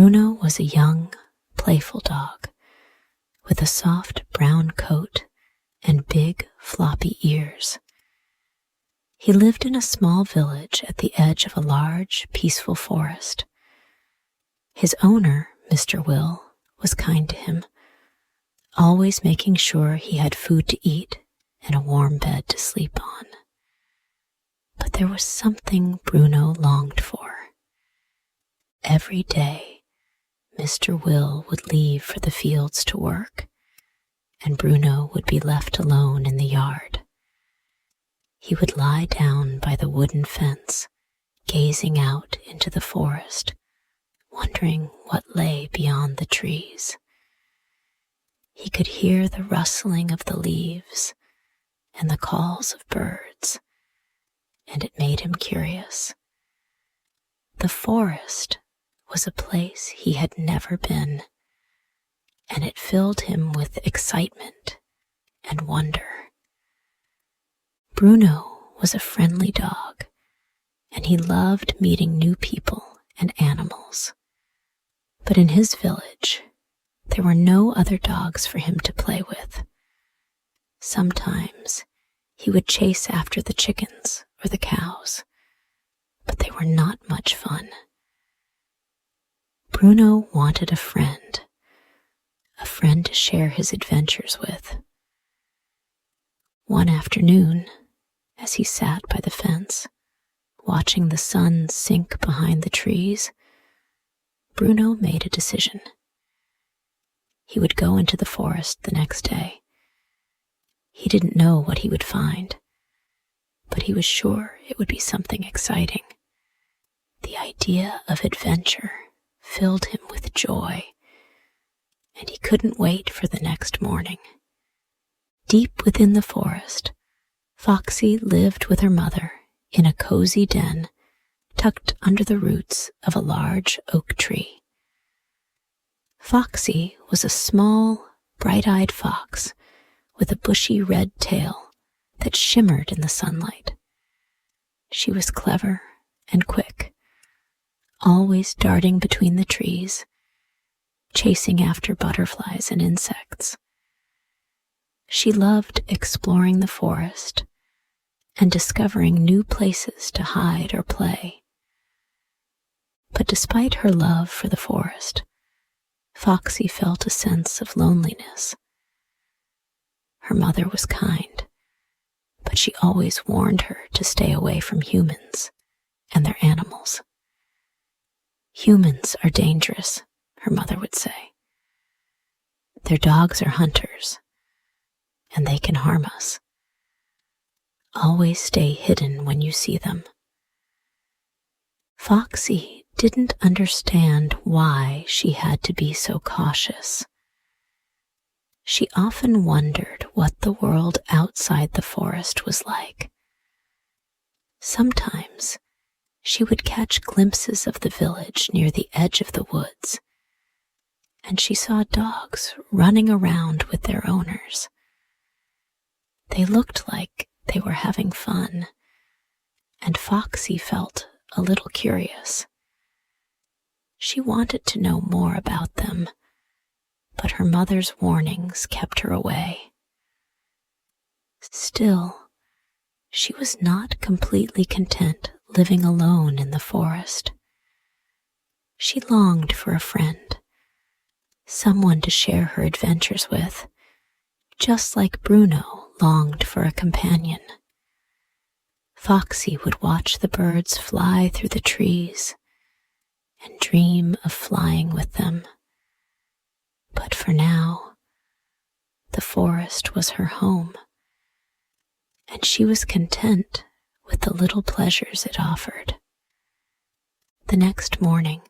Bruno was a young, playful dog with a soft brown coat and big, floppy ears. He lived in a small village at the edge of a large, peaceful forest. His owner, Mr. Will, was kind to him, always making sure he had food to eat and a warm bed to sleep on. But there was something Bruno longed for. Every day, Mr. Will would leave for the fields to work, and Bruno would be left alone in the yard. He would lie down by the wooden fence, gazing out into the forest, wondering what lay beyond the trees. He could hear the rustling of the leaves and the calls of birds, and it made him curious. The forest was a place he had never been, and it filled him with excitement and wonder. Bruno was a friendly dog, and he loved meeting new people and animals. But in his village, there were no other dogs for him to play with. Sometimes he would chase after the chickens or the cows, but they were not much fun. Bruno wanted a friend to share his adventures with. One afternoon, as he sat by the fence, watching the sun sink behind the trees, Bruno made a decision. He would go into the forest the next day. He didn't know what he would find, but he was sure it would be something exciting. The idea of adventure filled him with joy, and he couldn't wait for the next morning. Deep within the forest, Foxy lived with her mother in a cozy den tucked under the roots of a large oak tree. Foxy was a small, bright-eyed fox with a bushy red tail that shimmered in the sunlight. She was clever and quick, always darting between the trees, chasing after butterflies and insects. She loved exploring the forest and discovering new places to hide or play. But despite her love for the forest, Foxy felt a sense of loneliness. Her mother was kind, but she always warned her to stay away from humans and their animals. Humans are dangerous, her mother would say. Their dogs are hunters, and they can harm us. Always stay hidden when you see them. Foxy didn't understand why she had to be so cautious. She often wondered what the world outside the forest was like. Sometimes she would catch glimpses of the village near the edge of the woods, and she saw dogs running around with their owners. They looked like they were having fun, and Foxy felt a little curious. She wanted to know more about them, but her mother's warnings kept her away. Still, she was not completely content living alone in the forest. She longed for a friend, someone to share her adventures with, just like Bruno longed for a companion. Foxy would watch the birds fly through the trees and dream of flying with them. But for now, the forest was her home, and she was content with the little pleasures it offered. The next morning,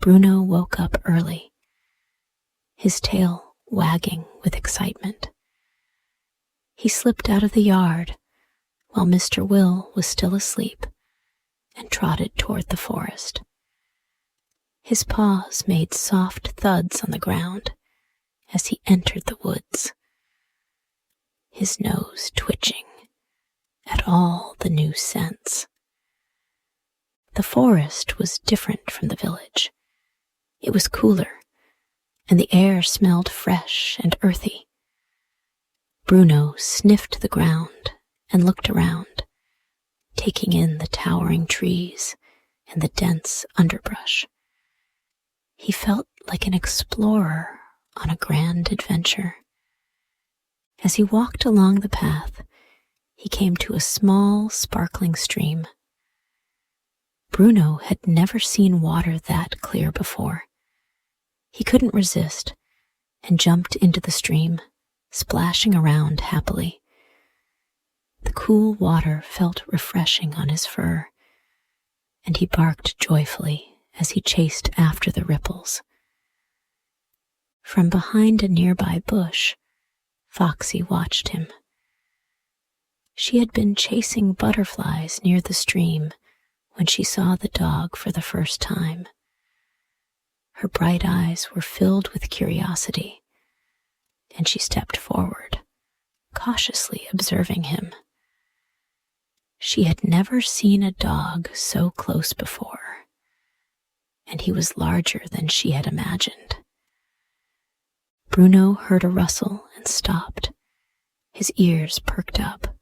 Bruno woke up early, his tail wagging with excitement. He slipped out of the yard while Mr. Will was still asleep and trotted toward the forest. His paws made soft thuds on the ground as he entered the woods, his nose twitching at all the new scents. The forest was different from the village. It was cooler, and the air smelled fresh and earthy. Bruno sniffed the ground and looked around, taking in the towering trees and the dense underbrush. He felt like an explorer on a grand adventure. As he walked along the path, he came to a small, sparkling stream. Bruno had never seen water that clear before. He couldn't resist and jumped into the stream, splashing around happily. The cool water felt refreshing on his fur, and he barked joyfully as he chased after the ripples. From behind a nearby bush, Foxy watched him. She had been chasing butterflies near the stream when she saw the dog for the first time. Her bright eyes were filled with curiosity, and she stepped forward, cautiously observing him. She had never seen a dog so close before, and he was larger than she had imagined. Bruno heard a rustle and stopped. His ears perked up.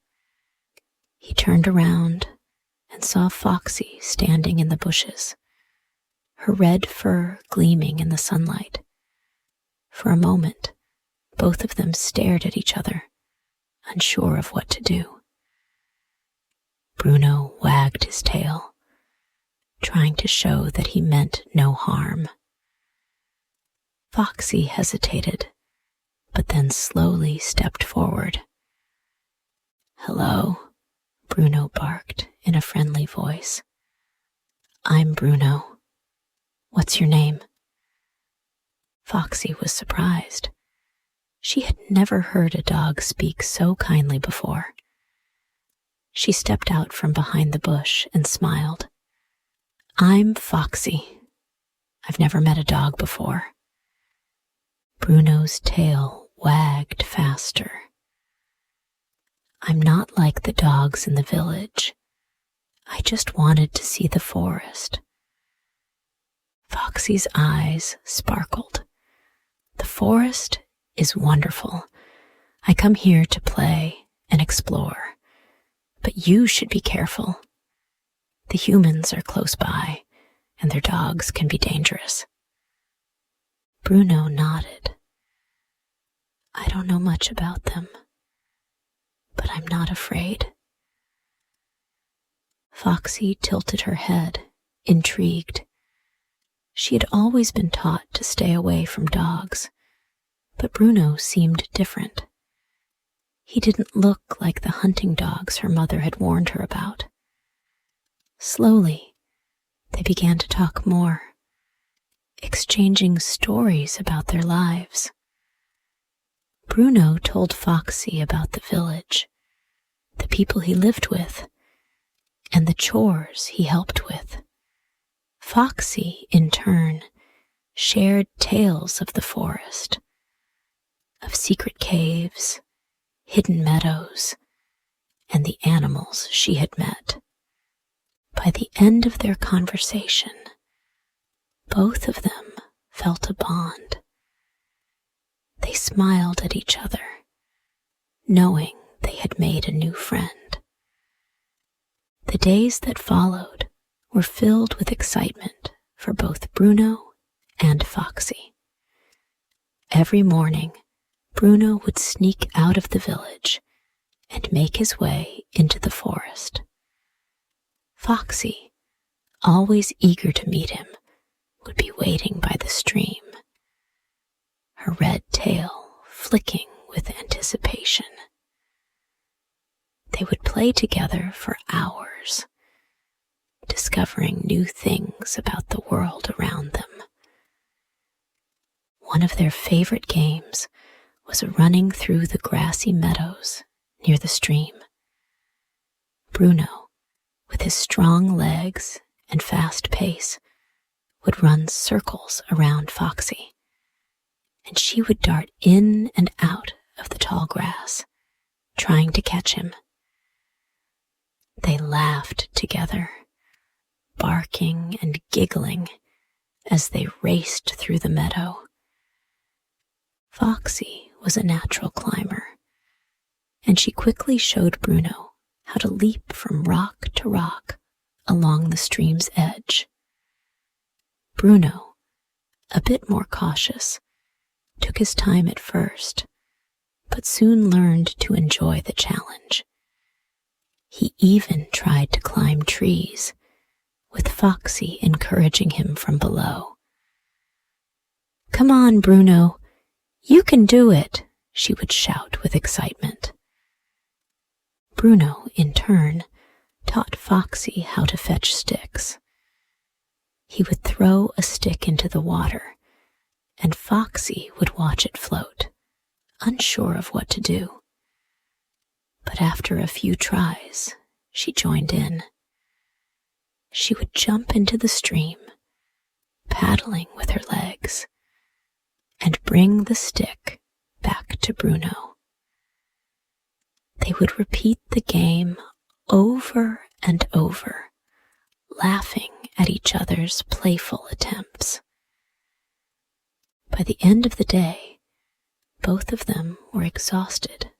He turned around and saw Foxy standing in the bushes, her red fur gleaming in the sunlight. For a moment, both of them stared at each other, unsure of what to do. Bruno wagged his tail, trying to show that he meant no harm. Foxy hesitated, but then slowly stepped forward. "Hello," Bruno barked in a friendly voice. "I'm Bruno. What's your name?" Foxy was surprised. She had never heard a dog speak so kindly before. She stepped out from behind the bush and smiled. "I'm Foxy. I've never met a dog before." Bruno's tail wagged faster. "I'm not like the dogs in the village. I just wanted to see the forest." Foxy's eyes sparkled. "The forest is wonderful. I come here to play and explore. But you should be careful. The humans are close by, and their dogs can be dangerous." Bruno nodded. "I don't know much about them, but I'm not afraid." Foxy tilted her head, intrigued. She had always been taught to stay away from dogs, but Bruno seemed different. He didn't look like the hunting dogs her mother had warned her about. Slowly, they began to talk more, exchanging stories about their lives. Bruno told Foxy about the village, the people he lived with, and the chores he helped with. Foxy, in turn, shared tales of the forest, of secret caves, hidden meadows, and the animals she had met. By the end of their conversation, both of them felt a bond. They smiled at each other, knowing they had made a new friend. The days that followed were filled with excitement for both Bruno and Foxy. Every morning, Bruno would sneak out of the village and make his way into the forest. Foxy, always eager to meet him, would be waiting by the stream, her red tail flicking with anticipation. They would play together for hours, discovering new things about the world around them. One of their favorite games was running through the grassy meadows near the stream. Bruno, with his strong legs and fast pace, would run circles around Foxy, and she would dart in and out of the tall grass, trying to catch him. They laughed together, barking and giggling as they raced through the meadow. Foxy was a natural climber, and she quickly showed Bruno how to leap from rock to rock along the stream's edge. Bruno, a bit more cautious, took his time at first, but soon learned to enjoy the challenge. He even tried to climb trees, with Foxy encouraging him from below. "Come on, Bruno, you can do it," she would shout with excitement. Bruno, in turn, taught Foxy how to fetch sticks. He would throw a stick into the water, and Foxy would watch it float, unsure of what to do. But after a few tries, she joined in. She would jump into the stream, paddling with her legs, and bring the stick back to Bruno. They would repeat the game over and over, laughing at each other's playful attempts. By the end of the day, both of them were exhausted,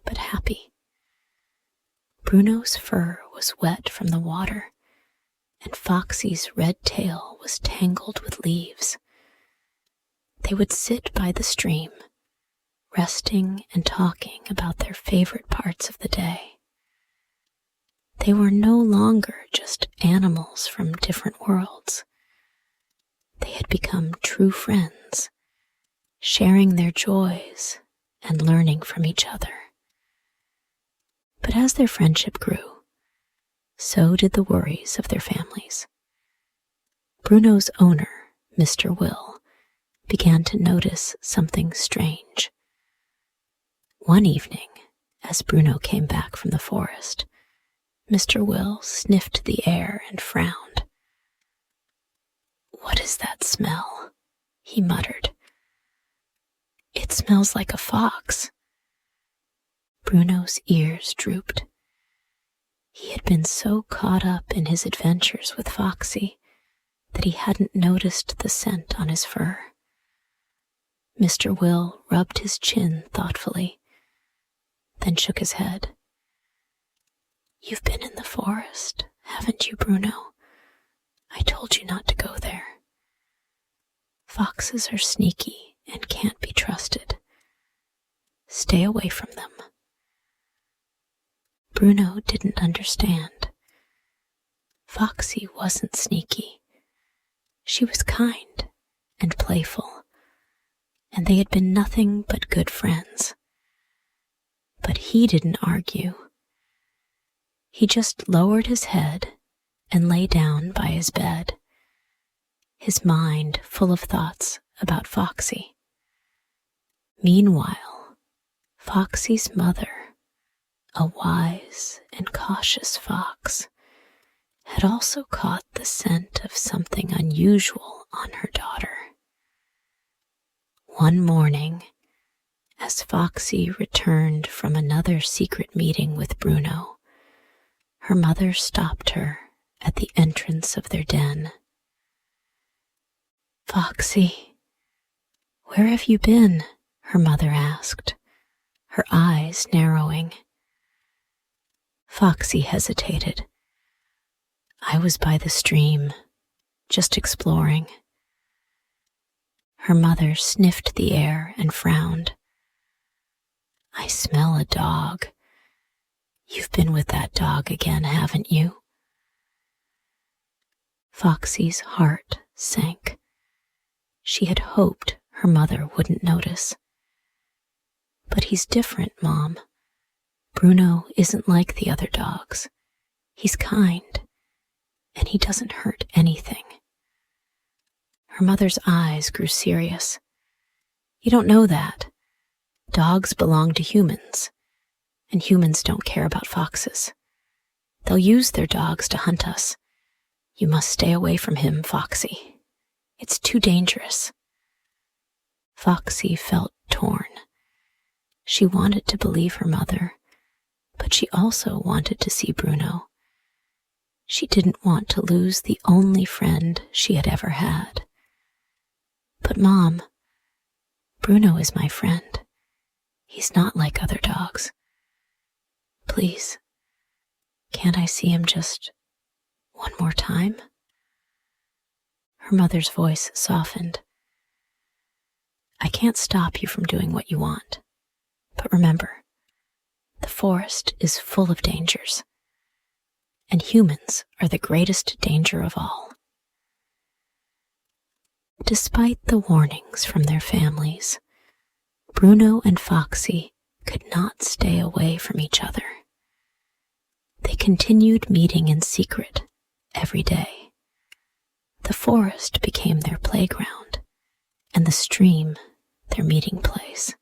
but happy. Bruno's fur was wet from the water, and Foxy's red tail was tangled with leaves. They would sit by the stream, resting and talking about their favorite parts of the day. They were no longer just animals from different worlds. They had become true friends, sharing their joys and learning from each other. But as their friendship grew, so did the worries of their families. Bruno's owner, Mr. Will, began to notice something strange. One evening, as Bruno came back from the forest, Mr. Will sniffed the air and frowned. "What is that smell?" he muttered. "It smells like a fox." Bruno's ears drooped. He had been so caught up in his adventures with Foxy that he hadn't noticed the scent on his fur. Mr. Will rubbed his chin thoughtfully, then shook his head. "You've been in the forest, haven't you, Bruno? I told you not to go there. Foxes are sneaky and can't be trusted. Stay away from them." Bruno didn't understand. Foxy wasn't sneaky. She was kind and playful, and they had been nothing but good friends. But he didn't argue. He just lowered his head and lay down by his bed, his mind full of thoughts about Foxy. Meanwhile, Foxy's mother, a wise and cautious fox, had also caught the scent of something unusual on her daughter. One morning, as Foxy returned from another secret meeting with Bruno, her mother stopped her at the entrance of their den. "Foxy, where have you been?" her mother asked, her eyes narrowing. Foxy hesitated. "I was by the stream, just exploring." Her mother sniffed the air and frowned. "I smell a dog. You've been with that dog again, haven't you?" Foxy's heart sank. She had hoped her mother wouldn't notice. "But he's different, Mom. Bruno isn't like the other dogs. He's kind, and he doesn't hurt anything." Her mother's eyes grew serious. "You don't know that. Dogs belong to humans, and humans don't care about foxes. They'll use their dogs to hunt us. You must stay away from him, Foxy. It's too dangerous." Foxy felt torn. She wanted to believe her mother, but she also wanted to see Bruno. She didn't want to lose the only friend she had ever had. "But Mom, Bruno is my friend. He's not like other dogs. Please, can't I see him just one more time?" Her mother's voice softened. "I can't stop you from doing what you want. But remember, the forest is full of dangers, and humans are the greatest danger of all." Despite the warnings from their families, Bruno and Foxy could not stay away from each other. They continued meeting in secret every day. The forest became their playground, and the stream their meeting place.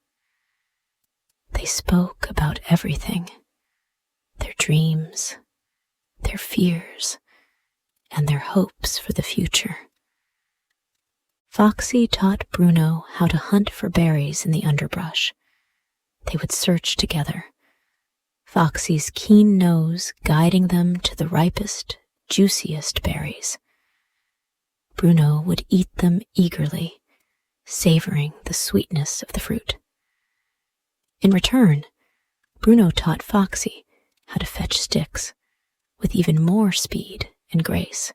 They spoke about everything: their dreams, their fears, and their hopes for the future. Foxy taught Bruno how to hunt for berries in the underbrush. They would search together, Foxy's keen nose guiding them to the ripest, juiciest berries. Bruno would eat them eagerly, savoring the sweetness of the fruit. In return, Bruno taught Foxy how to fetch sticks with even more speed and grace.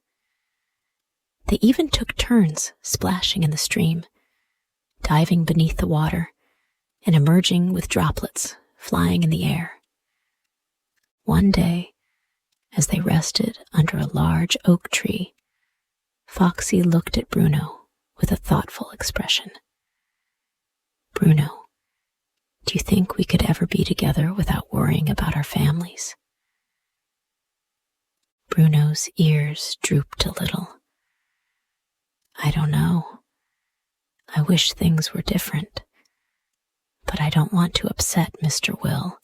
They even took turns splashing in the stream, diving beneath the water, and emerging with droplets flying in the air. One day, as they rested under a large oak tree, Foxy looked at Bruno with a thoughtful expression. "Bruno, do you think we could ever be together without worrying about our families?" Bruno's ears drooped a little. "I don't know. I wish things were different, but I don't want to upset Mr. Will.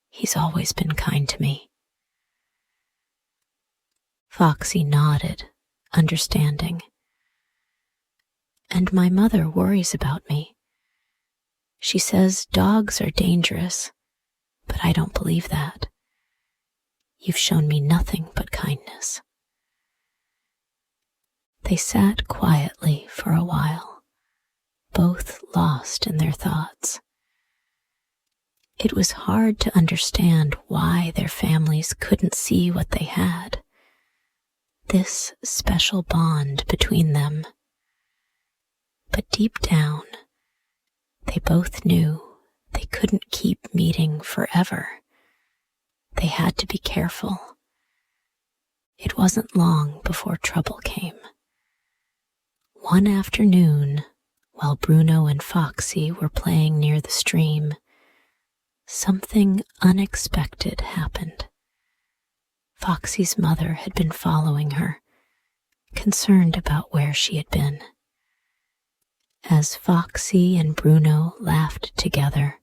He's always been kind to me." Foxy nodded, understanding. "And my mother worries about me. She says dogs are dangerous, but I don't believe that. You've shown me nothing but kindness." They sat quietly for a while, both lost in their thoughts. It was hard to understand why their families couldn't see what they had, this special bond between them. But deep down, they both knew they couldn't keep meeting forever. They had to be careful. It wasn't long before trouble came. One afternoon, while Bruno and Foxy were playing near the stream, something unexpected happened. Foxy's mother had been following her, concerned about where she had been. As Foxy and Bruno laughed together,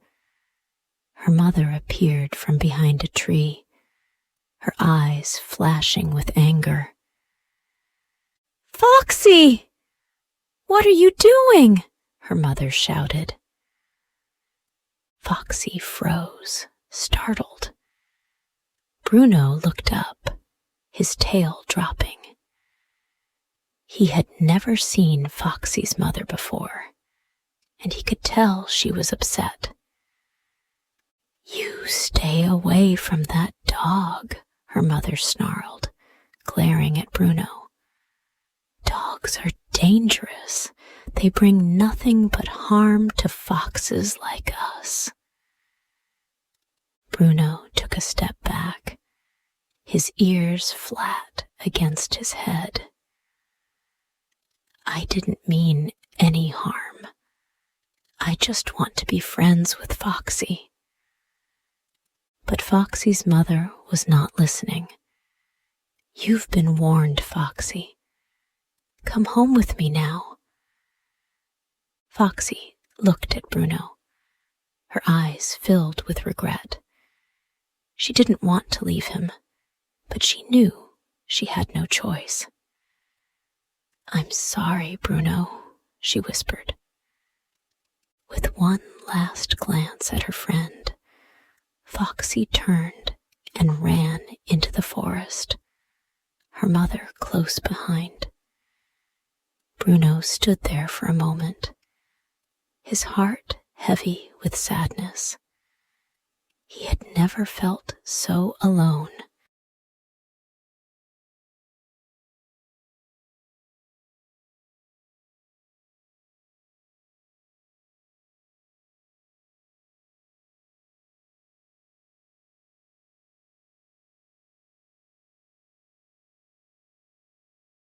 her mother appeared from behind a tree, her eyes flashing with anger. "Foxy! What are you doing?" her mother shouted. Foxy froze, startled. Bruno looked up, his tail dropping. He had never seen Foxy's mother before, and he could tell she was upset. "You stay away from that dog," her mother snarled, glaring at Bruno. "Dogs are dangerous. They bring nothing but harm to foxes like us." Bruno took a step back, his ears flat against his head. "I didn't mean any harm. I just want to be friends with Foxy." But Foxy's mother was not listening. "You've been warned, Foxy. Come home with me now." Foxy looked at Bruno, her eyes filled with regret. She didn't want to leave him, but she knew she had no choice. "I'm sorry, Bruno," she whispered. With one last glance at her friend, Foxy turned and ran into the forest, her mother close behind. Bruno stood there for a moment, his heart heavy with sadness. He had never felt so alone.